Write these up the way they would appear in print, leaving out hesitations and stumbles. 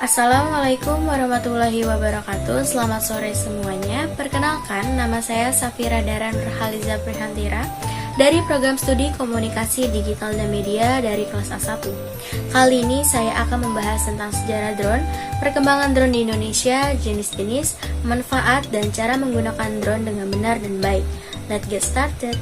Assalamualaikum warahmatullahi wabarakatuh. Selamat sore semuanya. Perkenalkan, nama saya Safira Dara Nurhaliza Prihantira dari program studi Komunikasi Digital dan Media dari kelas A1. Kali ini saya akan membahas tentang sejarah drone, perkembangan drone di Indonesia, jenis-jenis, manfaat, dan cara menggunakan drone dengan benar dan baik. Let's get started.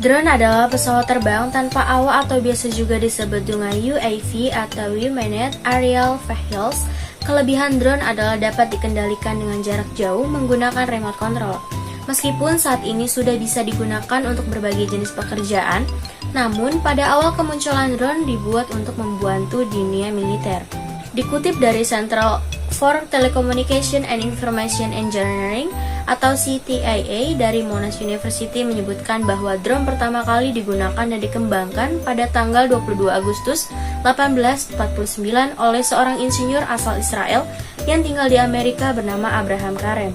Drone adalah pesawat terbang tanpa awak atau biasa juga disebut dengan UAV atau Unmanned Aerial Vehicles. Kelebihan drone adalah dapat dikendalikan dengan jarak jauh menggunakan remote control. Meskipun saat ini sudah bisa digunakan untuk berbagai jenis pekerjaan, namun pada awal kemunculan drone dibuat untuk membantu dunia militer. Dikutip dari Central for Telecommunication and Information Engineering atau CTIA dari Monash University menyebutkan bahwa drone pertama kali digunakan dan dikembangkan pada tanggal 22 Agustus 1849 oleh seorang insinyur asal Israel yang tinggal di Amerika bernama Abraham Karem.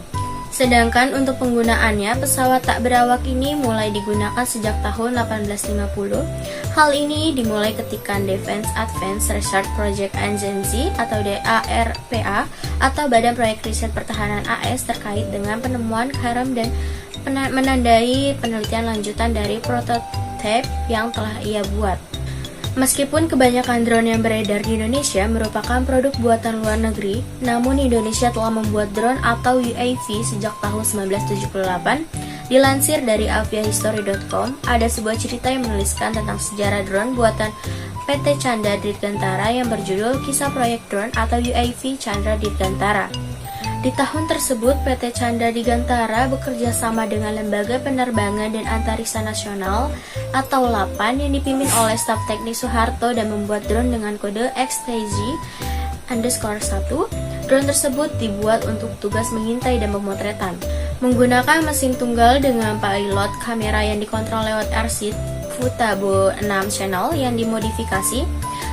Sedangkan untuk penggunaannya, pesawat tak berawak ini mulai digunakan sejak tahun 1850. Hal ini dimulai ketika Defense Advanced Research Project Agency atau DARPA atau Badan Proyek Riset Pertahanan AS terkait dengan penemuan Karem dan menandai penelitian lanjutan dari prototipe yang telah ia buat. Meskipun kebanyakan drone yang beredar di Indonesia merupakan produk buatan luar negeri, namun Indonesia telah membuat drone atau UAV sejak tahun 1978. Dilansir dari aviahistory.com, ada sebuah cerita yang menuliskan tentang sejarah drone buatan PT Chandra Dirgantara yang berjudul Kisah Proyek Drone atau UAV Chandra Dirgantara. Di tahun tersebut, PT Chandra Dirgantara bekerja sama dengan Lembaga Penerbangan dan Antariksa Nasional atau LAPAN yang dipimpin oleh staf teknik Soeharto dan membuat drone dengan kode XTZ_1. Drone tersebut dibuat untuk tugas mengintai dan pemotretan. Menggunakan mesin tunggal dengan pilot kamera yang dikontrol lewat RC Futabo 6 channel yang dimodifikasi.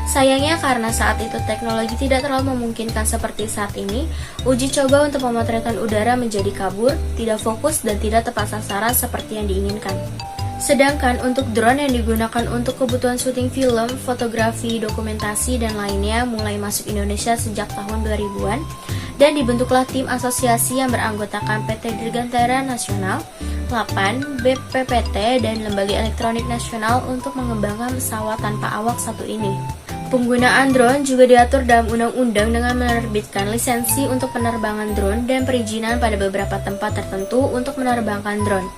Sayangnya karena saat itu teknologi tidak terlalu memungkinkan seperti saat ini, uji coba untuk pemotretan udara menjadi kabur, tidak fokus, dan tidak tepat sasaran seperti yang diinginkan. Sedangkan untuk drone yang digunakan untuk kebutuhan syuting film, fotografi, dokumentasi, dan lainnya mulai masuk Indonesia sejak tahun 2000-an, dan dibentuklah tim asosiasi yang beranggotakan PT Dirgantara Nasional, LAPAN, BPPT, dan Lembaga Elektronik Nasional untuk mengembangkan pesawat tanpa awak satu ini. Penggunaan drone juga diatur dalam undang-undang dengan menerbitkan lisensi untuk penerbangan drone dan perizinan pada beberapa tempat tertentu untuk menerbangkan drone.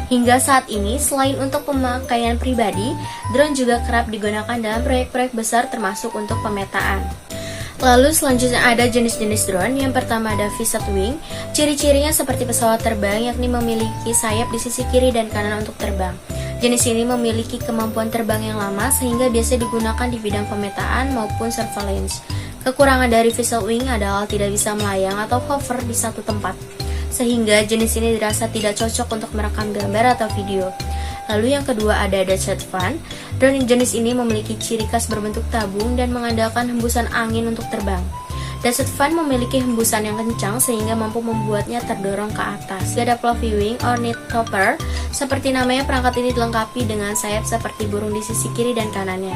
Hingga saat ini, selain untuk pemakaian pribadi, drone juga kerap digunakan dalam proyek-proyek besar termasuk untuk pemetaan. Lalu selanjutnya ada jenis-jenis drone. Yang pertama ada fixed wing. Ciri-cirinya seperti pesawat terbang, yakni memiliki sayap di sisi kiri dan kanan untuk terbang. Jenis ini memiliki kemampuan terbang yang lama sehingga biasa digunakan di bidang pemetaan maupun surveillance. Kekurangan dari fixed wing adalah tidak bisa melayang atau hover di satu tempat, sehingga jenis ini dirasa tidak cocok untuk merekam gambar atau video. Lalu yang kedua ada dashed fan. Drone jenis ini memiliki ciri khas berbentuk tabung dan mengandalkan hembusan angin untuk terbang. Dashed fan memiliki hembusan yang kencang sehingga mampu membuatnya terdorong ke atas. Ada fluffy wing ornithopter. Seperti namanya, perangkat ini dilengkapi dengan sayap seperti burung di sisi kiri dan kanannya.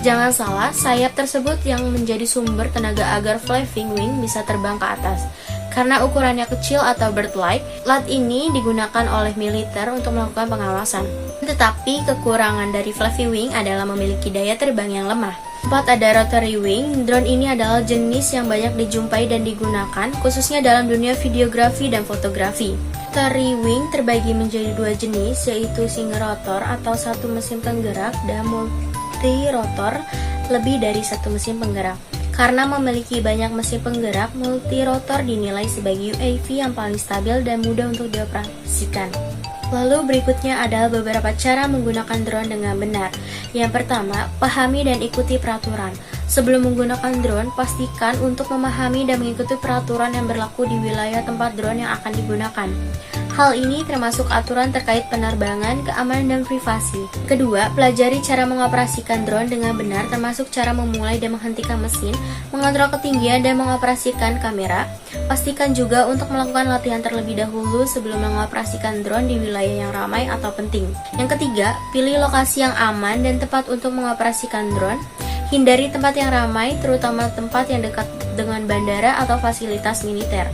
Jangan salah, sayap tersebut yang menjadi sumber tenaga agar fluffy wing bisa terbang ke atas. Karena ukurannya kecil atau bird-like, lat ini digunakan oleh militer untuk melakukan pengawasan. Tetapi kekurangan dari fluffy wing adalah memiliki daya terbang yang lemah. 4 ada rotary wing. Drone ini adalah jenis yang banyak dijumpai dan digunakan, khususnya dalam dunia videografi dan fotografi. Rotary wing terbagi menjadi 2 jenis, yaitu single rotor atau satu mesin penggerak dan multi rotor lebih dari satu mesin penggerak. Karena memiliki banyak mesin penggerak, multirotor dinilai sebagai UAV yang paling stabil dan mudah untuk dioperasikan. Lalu berikutnya adalah beberapa cara menggunakan drone dengan benar. Yang pertama, pahami dan ikuti peraturan. Sebelum menggunakan drone, pastikan untuk memahami dan mengikuti peraturan yang berlaku di wilayah tempat drone yang akan digunakan. Hal ini termasuk aturan terkait penerbangan, keamanan, dan privasi. Kedua, pelajari cara mengoperasikan drone dengan benar, termasuk cara memulai dan menghentikan mesin, mengontrol ketinggian, dan mengoperasikan kamera. Pastikan juga untuk melakukan latihan terlebih dahulu sebelum mengoperasikan drone di wilayah yang ramai atau penting. Yang ketiga, pilih lokasi yang aman dan tepat untuk mengoperasikan drone. Hindari tempat yang ramai, terutama tempat yang dekat dengan bandara atau fasilitas militer.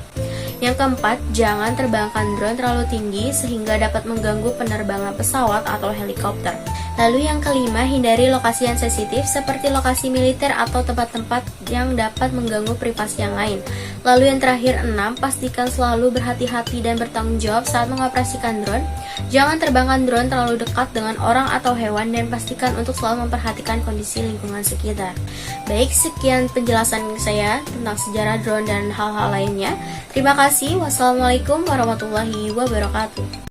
Yang keempat, jangan terbangkan drone terlalu tinggi sehingga dapat mengganggu penerbangan pesawat atau helikopter. Lalu yang kelima, hindari lokasi yang sensitif seperti lokasi militer atau tempat-tempat yang dapat mengganggu privasi yang lain. Lalu yang terakhir, 6, pastikan selalu berhati-hati dan bertanggung jawab saat mengoperasikan drone. Jangan terbangkan drone terlalu dekat dengan orang atau hewan dan pastikan untuk selalu memperhatikan kondisi lingkungan sekitar. Baik, sekian penjelasan saya tentang sejarah drone dan hal-hal lainnya. Terima kasih. Wassalamualaikum warahmatullahi wabarakatuh.